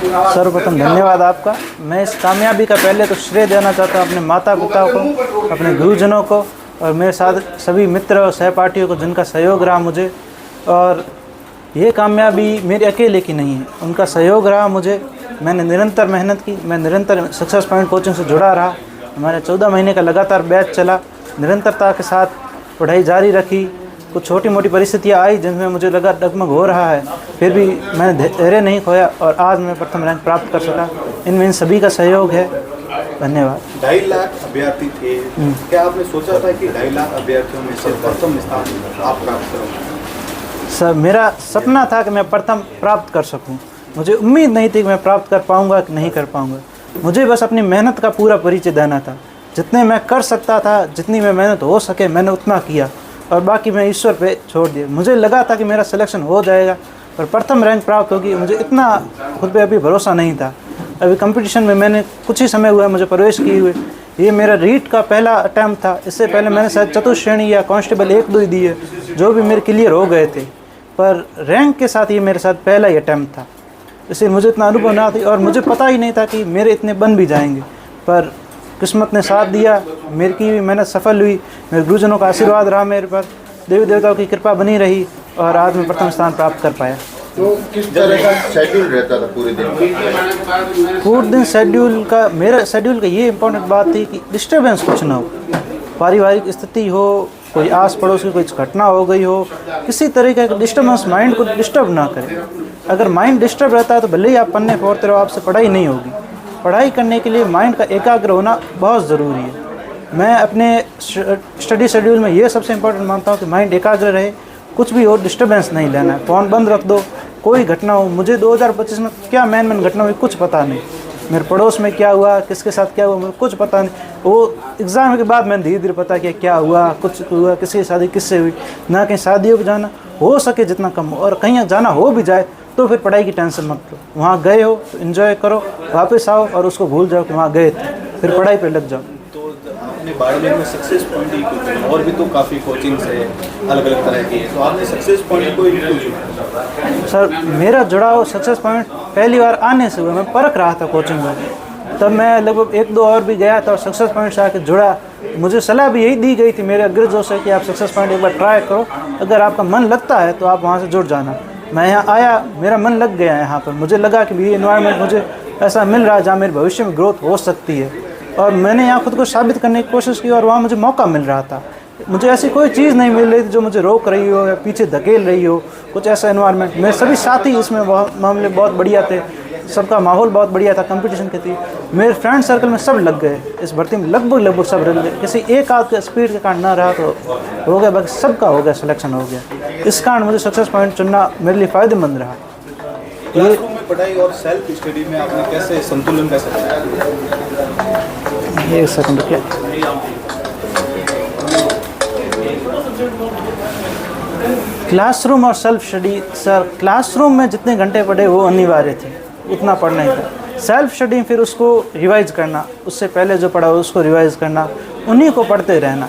सर्वप्रथम धन्यवाद आपका। मैं इस कामयाबी का पहले तो श्रेय देना चाहता हूँ अपने माता पिता को, अपने गुरुजनों को और मेरे साथ सभी मित्र और सहपाठियों को जिनका सहयोग रहा मुझे। और ये कामयाबी मेरे अकेले की नहीं है, उनका सहयोग रहा मुझे। मैंने निरंतर मेहनत की, मैं निरंतर सक्सेस पॉइंट कोचिंग से जुड़ा रहा। हमारे 14 महीने का लगातार बैच चला, निरंतरता के साथ पढ़ाई जारी रखी। कुछ छोटी मोटी परिस्थितियाँ आई जिनमें मुझे लगा डगमग हो रहा है, फिर भी मैंने धैर्य नहीं खोया और आज मैं प्रथम रैंक प्राप्त कर सका। इनमें इन सभी का सहयोग है। धन्यवाद। 2.5 लाख अभ्यर्थी थे, क्या आपने सोचा था कि 2.5 लाख अभ्यर्थियों में से प्रथम स्थान आप प्राप्त करोगे? सर, मेरा सपना था कि मैं प्रथम प्राप्त कर सकूं। मुझे उम्मीद नहीं थी कि मैं प्राप्त कर पाऊंगा कि नहीं कर पाऊंगा। मुझे बस अपनी मेहनत का पूरा परिचय देना था। जितने मैं कर सकता था, जितनी मैं मेहनत हो सके मैंने उतना किया और बाकी मैं ईश्वर पे छोड़ दिया। मुझे लगा था कि मेरा सिलेक्शन हो जाएगा और प्रथम रैंक प्राप्त होगी। मुझे इतना खुद पे अभी भरोसा नहीं था। अभी कंपटीशन में मैंने कुछ ही समय हुआ मुझे प्रवेश किए हुए। ये मेरा रीट का पहला अटैम्प्ट था। इससे पहले मैंने शायद चतुर्श्रेणी या कांस्टेबल 1-2 ही दिए, जो भी मेरे क्लियर हो गए थे, पर रैंक के साथ ये मेरे साथ पहला ही अटैम्प्ट था। इसलिए मुझे इतना अनुभव ना था और मुझे पता ही नहीं था कि मेरे इतने बन भी जाएंगे, पर किस्मत ने साथ दिया। मेरी की भी मेहनत सफल हुई। मेरे गुरुजनों का आशीर्वाद रहा मेरे पर, देवी देवताओं की कृपा बनी रही और आज मैं प्रथम स्थान प्राप्त कर पाया। तो किस तरह का शेड्यूल रहता था पूरे दिन का? पूरे दिन शेड्यूल का, मेरा शेड्यूल का ये इम्पोर्टेंट बात थी कि डिस्टर्बेंस कुछ ना हो। पारिवारिक स्थिति हो, कोई आस पड़ोस की कोई घटना हो गई हो, किसी तरह का डिस्टर्बेंस माइंड को डिस्टर्ब ना करे। अगर माइंड डिस्टर्ब रहता है तो भले ही आप पन्ने फोड़ते रहो, आपसे पढ़ाई नहीं होगी। पढ़ाई करने के लिए माइंड का एकाग्र होना बहुत ज़रूरी है। मैं अपने स्टडी शेड्यूल में ये सबसे इम्पोर्टेंट मानता हूँ कि माइंड एकाग्र रहे, कुछ भी हो डिस्टर्बेंस नहीं लेना है। फ़ोन बंद रख दो, कोई घटना हो। मुझे 2025 में क्या मैन घटना हुई कुछ पता नहीं। मेरे पड़ोस में क्या हुआ, किसके साथ क्या हुआ, मुझे कुछ पता नहीं। वो एग्ज़ाम के बाद मैंने धीरे धीरे पता किया क्या हुआ, कुछ हुआ, किसकी शादी किससे हुई। ना कहीं शादियों पर जाना हो सके जितना कम हो, और कहीं जाना हो भी जाए तो फिर पढ़ाई की टेंशन मत लो। वहाँ गए हो तो इन्जॉय करो, वापस आओ और उसको भूल जाओ कि वहाँ गए थे, फिर पढ़ाई पे लग जाओ। तो आपने बाड़मेर में सक्सेस पॉइंट ही कोचिंग, और भी तो काफ़ी कोचिंग्स है अलग अलग तरह की है, तो आपने सक्सेस पॉइंट को ही क्यों चुना? सर, मेरा जुड़ाव सक्सेस पॉइंट पहली बार आने से हुआ। मैं परख रहा था कोचिंग में, तब मैं लगभग 1-2 और भी गया था और सक्सेस पॉइंट से आके जुड़ा। मुझे सलाह भी यही दी गई थी मेरे अग्रजों से कि आप सक्सेस पॉइंट एक बार ट्राई करो, अगर आपका मन लगता है तो आप वहाँ से जुड़ जाना। मैं यहाँ आया, मेरा मन लग गया यहाँ पर। मुझे लगा कि ये इन्वायरमेंट मुझे ऐसा मिल रहा है जहाँ मेरे भविष्य में ग्रोथ हो सकती है, और मैंने यहाँ खुद को साबित करने की कोशिश की और वहाँ मुझे मौका मिल रहा था। मुझे ऐसी कोई चीज़ नहीं मिल रही थी जो मुझे रोक रही हो या पीछे धकेल रही हो, कुछ ऐसा इन्वायरमेंट। मेरे सभी साथी इसमें मामले बहुत बढ़िया थे, सबका माहौल बहुत बढ़िया था, कंपटीशन की थी। मेरे फ्रेंड सर्कल में सब लग गए इस भर्ती में, लगभग सब लग गए। किसी एक आध के स्पीड के कारण ना रहा तो हो गया, बाकी सबका हो गया, सिलेक्शन हो गया। इस कारण मुझे सक्सेस पॉइंट चुनना मेरे लिए फ़ायदेमंद रहा। क्लासरूम में पढ़ाई और सेल्फ स्टडी में आपने कैसे संतुलन कैसे बनाया? एक सेकंड क्या, क्लासरूम और सेल्फ स्टडी। सर, क्लासरूम में जितने घंटे पढ़े वो अनिवार्य थे, उतना पढ़ना ही था। सेल्फ स्टडी फिर उसको रिवाइज करना, उससे पहले जो पढ़ा उसको रिवाइज करना, उन्हीं को पढ़ते रहना,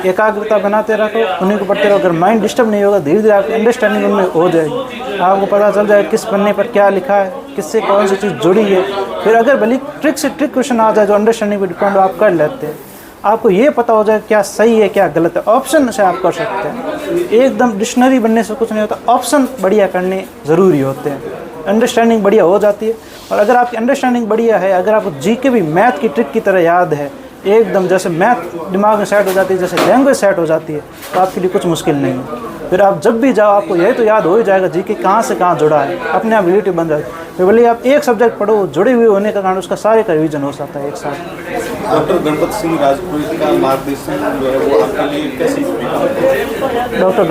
एकाग्रता बनाते रखो, उन्हीं को पढ़ते रहो। अगर माइंड डिस्टर्ब नहीं होगा, धीरे धीरे आपकी अंडरस्टैंडिंग उनमें हो जाएगी। आपको पता चल जाएगा किस पन्ने पर क्या लिखा है, किससे कौन सी चीज़ जुड़ी है। फिर अगर भले ट्रिक से ट्रिक क्वेश्चन आ जाए जो अंडरस्टैंडिंग पर डिपेंड आप कर लेते हैं, आपको ये पता हो जाए क्या सही है क्या गलत है। ऑप्शन से आप कर सकते हैं। एकदम डिक्शनरी बनने से कुछ नहीं होता, ऑप्शन बढ़िया करने ज़रूरी होते हैं। अंडरस्टैंडिंग बढ़िया हो जाती है, और अगर आपकी अंडरस्टैंडिंग बढ़िया है, अगर आपको जीके भी मैथ की ट्रिक की तरह याद है, एकदम जैसे मैथ दिमाग में सेट हो जाती है, जैसे लैंग्वेज सेट हो जाती है, तो आपके लिए कुछ मुश्किल नहीं है। फिर आप जब भी जाओ आपको यही तो याद हो ही जाएगा जीके कहाँ से कहाँ जुड़ा है, अपने आप रिलेटिव बन जाए। फिर भले आप एक सब्जेक्ट पढ़ो, जुड़े हुए होने का कारण उसका सारे का रिवीजन हो सकता है एक साथ। डॉक्टर गणपत सिंह राजपुरोहित का मार्गदर्शन जो है वो आपके लिए कैसी? डॉक्टर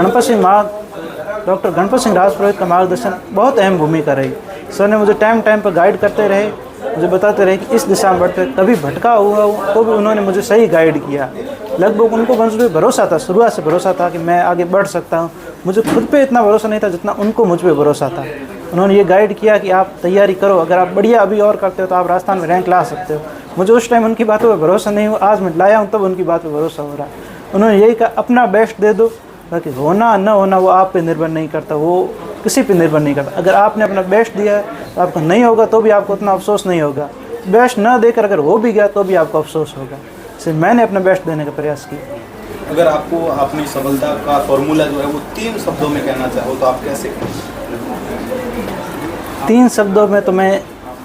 गणपत सिंह राजपुरोहित का मार्गदर्शन बहुत अहम भूमिका रही। सर ने मुझे टाइम पर गाइड करते रहे, मुझे बताते रहे कि इस दिशा में बढ़ते। कभी भटका हुआ तो भी उन्होंने मुझे सही गाइड किया। लगभग उनको मुझ पर भरोसा था, शुरुआत से भरोसा था कि मैं आगे बढ़ सकता हूँ। मुझे खुद पे इतना भरोसा नहीं था जितना उनको मुझ पर भरोसा था। उन्होंने ये गाइड किया कि आप तैयारी करो, अगर आप बढ़िया अभी और करते हो तो आप राजस्थान में रैंक ला सकते हो। मुझे उस टाइम उनकी बातों पर भरोसा नहीं हुआ, आज मैं लाया हूँ तब उनकी बात पर भरोसा हो रहा है। उन्होंने यही कहा, अपना बेस्ट दे दो, बाकी होना न होना वो आप पे निर्भर नहीं करता। वो किसी पे निर्भर नहीं करता। अगर आपने अपना बेस्ट दिया है तो आपका नहीं होगा तो भी आपको उतना अफसोस नहीं होगा, बेस्ट न देकर अगर हो भी गया तो भी आपको अफसोस होगा। इसलिए मैंने अपना बेस्ट देने का प्रयास किया। अगर आपको अपनी सफलता का फॉर्मूला जो है वो 3 शब्दों में कहना चाहो तो आप कैसे कहें? 3 शब्दों में तो मैं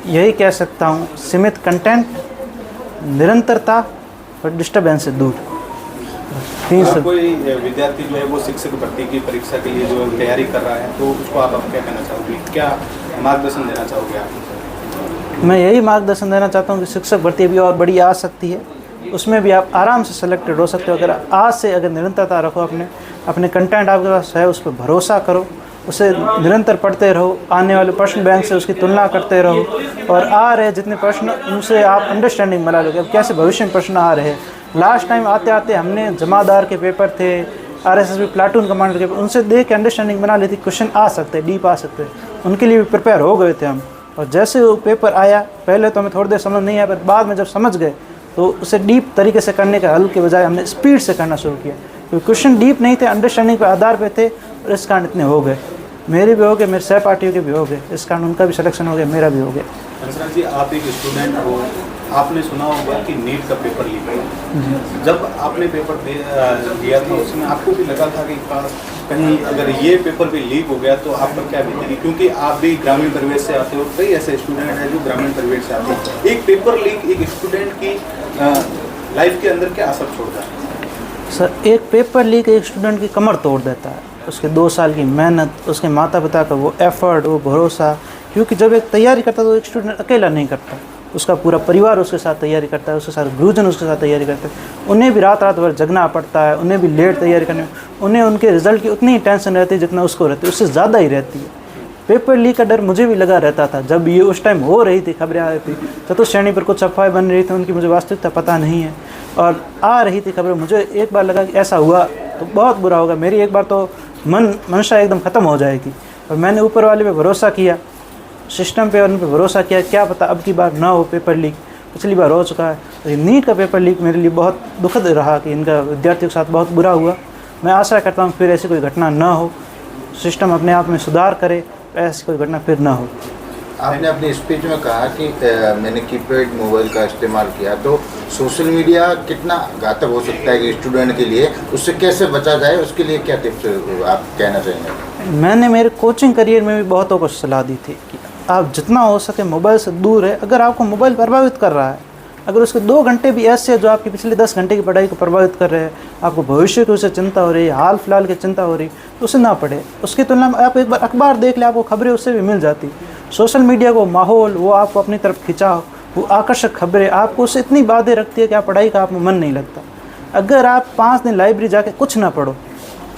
यही कह सकता हूँ, सीमित कंटेंट, निरंतरता और डिस्टर्बेंस से दूर। 3 शब्द। कोई विद्यार्थी जो है वो शिक्षक भर्ती की परीक्षा के लिए जो है तैयारी कर रहा है तो उसको आप क्या कहना चाहोगे, क्या मार्गदर्शन देना चाहोगे आप? मैं यही मार्गदर्शन देना चाहता हूँ कि शिक्षक भर्ती अभी और बड़ी आ सकती है, उसमें भी आप आराम से सेलेक्टेड हो सकते हो। अगर आज से अगर निरंतरता रखो, अपने कंटेंट आपके पास है उस पर भरोसा करो, उसे निरंतर पढ़ते रहो, आने वाले प्रश्न बैंक से उसकी तुलना करते रहो, और आ रहे जितने प्रश्न उनसे आप अंडरस्टैंडिंग बना लोगे। अब कैसे भविष्य में प्रश्न आ रहे हैं, लास्ट टाइम आते आते हमने जमादार के पेपर थे, RSSB प्लाटून कमांडर के, उनसे देख के अंडरस्टैंडिंग बना ली थी, क्वेश्चन आ सकते हैं, डीप आ सकते हैं, उनके लिए भी प्रिपेयर हो गए थे हम। और जैसे वो पेपर आया, पहले तो हमें थोड़ी देर समझ नहीं आया, पर बाद में जब समझ गए तो उसे डीप तरीके से करने का हल के बजाय हमने स्पीड से करना शुरू किया, क्योंकि क्वेश्चन डीप नहीं थे, अंडरस्टैंडिंग के आधार पे थे, और इस कारण इतने हो गए। मेरे भी हो गए, मेरे सहपाठियों के भी हो गए, इस कारण उनका भी सिलेक्शन हो गया, मेरा भी हो गया। हंसराज जी, आप एक स्टूडेंट हो, आपने सुना होगा कि नीट का पेपर लीक हुआ। जब आपने पेपर दिया था उसमें आपको भी लगा था कि कहीं अगर ये पेपर भी लीक हो गया तो आपका क्या बीतेगी, क्योंकि आप भी ग्रामीण परिवेश से आते हो, कई ऐसे स्टूडेंट हैं जो ग्रामीण परिवेश से आते हैं। एक पेपर लीक एक स्टूडेंट की लाइफ के अंदर क्या असर छोड़ता है? सर, एक पेपर लीक एक स्टूडेंट की कमर तोड़ देता है, उसके 2 साल की मेहनत, उसके माता पिता का वो एफर्ट, वो भरोसा। क्योंकि जब एक तैयारी करता है तो एक स्टूडेंट अकेला नहीं करता, उसका पूरा परिवार उसके साथ तैयारी करता है, उसके साथ गुरुजन उसके साथ तैयारी करते हैं, उन्हें भी रात भर जगना पड़ता है, उन्हें भी लेट तैयारी करनी, उन्हें उनके रिजल्ट की उतनी ही टेंशन रहती है जितना उसको रहती है, उससे ज़्यादा ही रहती है। पेपर लीक का डर मुझे भी लगा रहता था, जब ये उस टाइम हो रही थी, खबरें आ रही थी, चतुर्थ श्रेणी पर कुछ अफवाहें बन रही थी, उनकी मुझे वास्तविकता पता नहीं है, और आ रही थी खबरें। मुझे एक बार लगा कि ऐसा हुआ तो बहुत बुरा होगा, मेरी एक बार तो मंशा एकदम ख़त्म हो जाएगी। और मैंने ऊपर वाले पे भरोसा किया, सिस्टम पे, और उन पर भरोसा किया, क्या पता अब की बार ना हो पेपर लीक, पिछली बार हो चुका है। तो ये नीट का पेपर लीक मेरे लिए बहुत दुखद रहा कि इनका विद्यार्थियों के साथ बहुत बुरा हुआ। मैं आशा करता हूँ फिर ऐसी कोई घटना ना हो, सिस्टम अपने आप में सुधार करे, ऐसी कोई घटना फिर ना हो। आपने अपनी स्पीच में कहा कि मैंने कीपैड मोबाइल का इस्तेमाल किया, तो सोशल मीडिया कितना घातक हो सकता है कि स्टूडेंट के लिए, उससे कैसे बचा जाए, उसके लिए क्या टिप्स आप कहना चाहेंगे? मैंने मेरे कोचिंग करियर में भी बहुतों को सलाह दी थी कि आप जितना हो सके मोबाइल से दूर है। अगर आपको मोबाइल प्रभावित कर रहा है, अगर उसके 2 घंटे भी ऐसे है जो आपकी पिछले 10 घंटे की पढ़ाई को प्रभावित कर रहे हैं, आपको भविष्य की उससे चिंता हो रही है, हाल फिलहाल की चिंता हो रही, तो उसे ना पढ़े। उसकी तुलना में आप एक बार अखबार देख ले, आपको खबरें उससे भी मिल जाती। सोशल मीडिया को माहौल वो आपको अपनी तरफ खिंचाओ, वो आकर्षक खबरें आपको उससे इतनी बातें रखती है कि आप पढ़ाई का आप में मन नहीं लगता। अगर आप 5 दिन लाइब्रेरी जाके कुछ ना पढ़ो,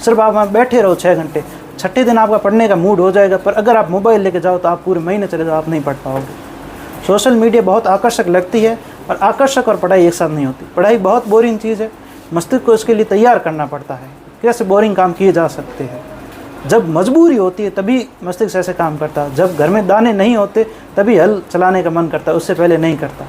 सिर्फ आप वहाँ बैठे रहो 6 घंटे, छठे दिन आपका पढ़ने का मूड हो जाएगा। पर अगर आप मोबाइल लेके जाओ तो आप पूरे महीने चले जाओ, आप नहीं पढ़ पाओगे। सोशल मीडिया बहुत आकर्षक लगती है, और आकर्षक और पढ़ाई एक साथ नहीं होती। पढ़ाई बहुत बोरिंग चीज़ है, मस्तिष्क को इसके लिए तैयार करना पड़ता है, कैसे बोरिंग काम किए जा सकते हैं। जब मजबूरी होती है तभी मस्तिष्क ऐसे काम करता है, जब घर में दाने नहीं होते तभी हल चलाने का मन करता है, उससे पहले नहीं करता।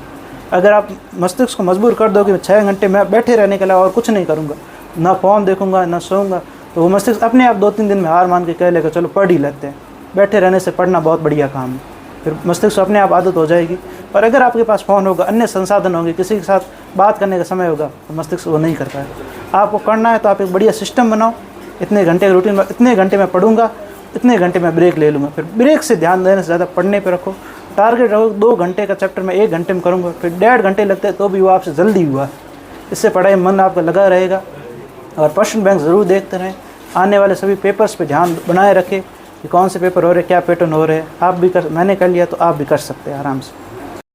अगर आप मस्तिष्क को मजबूर कर दो कि 6 घंटे मैं बैठे रहने के अलावा और कुछ नहीं करूँगा, ना फ़ोन देखूँगा, ना सोऊंगा, तो वो मस्तिष्क अपने आप 2-3 दिन में हार मान के कह लेगा चलो पढ़ ही लेते हैं। बैठे रहने से पढ़ना बहुत बढ़िया काम है, फिर मस्तिष्क को अपने आप आदत हो जाएगी। पर अगर आपके पास फ़ोन होगा, अन्य संसाधन होंगे, किसी के साथ बात करने का समय होगा, तो मस्तिष्क वो नहीं करता है। आपको करना है तो आप एक बढ़िया सिस्टम बनाओ, इतने घंटे का रूटीन, इतने घंटे मैं पढ़ूंगा, इतने घंटे मैं ब्रेक ले लूँगा, फिर ब्रेक से ध्यान देने से ज़्यादा पढ़ने पर रखो। टारगेट रखो 2 घंटे का चैप्टर मैं 1 घंटे में करूँगा, फिर 1.5 घंटे लगते हैं तो भी वो आपसे जल्दी हुआ। इससे पढ़ाई में मन आपका लगा रहेगा। और प्रश्न बैंक ज़रूर देखते रहें, आने वाले सभी पेपर्स पे ध्यान बनाए रखें कि कौन से पेपर हो रहे हैं, क्या पैटर्न हो रहे हैं। आप भी मैंने कर लिया तो आप भी कर सकते हैं आराम से।